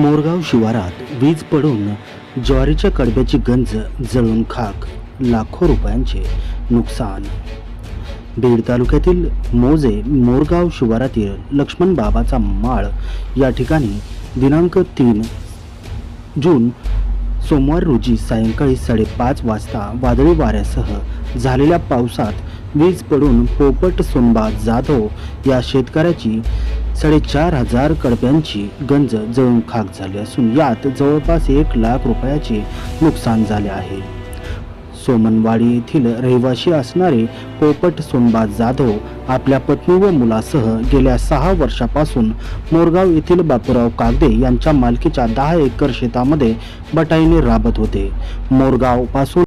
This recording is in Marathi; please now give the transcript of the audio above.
मोरगाव शिवारात वीज पडून ज्वारीच्या कडब्याची गंज जळून खाक, लाखो रुपयांचे नुकसान। बीड तालुक्यातील मोजे मोरगाव शिवारातील लक्ष्मण बाबाचा माळ या ठिकाणी दिनांक 3 जून सोमवार रोजी सायंकाळी 5:30 वाजता वादळी वाऱ्यासह झालेल्या पावसात वीज पडून पोपट सोनबा जाधव या शेतकऱ्याची 4,500 कडब्यांची गंज जळून खाक झाली असून यात जवळपास 1 लाख रुपयाचे नुकसान झाले आहे। सोमनवाडी येथील रहिवासी असणारे पोपट सोनबा जाधव आपल्या पत्नी व मुलासह गेल्या 6 वर्षापासून मोरगाव येथील बापूराव कागदे यांच्या मालकीच्या 10 एकर शेतामध्ये बटाईने राबत होते। मोरगाव पासून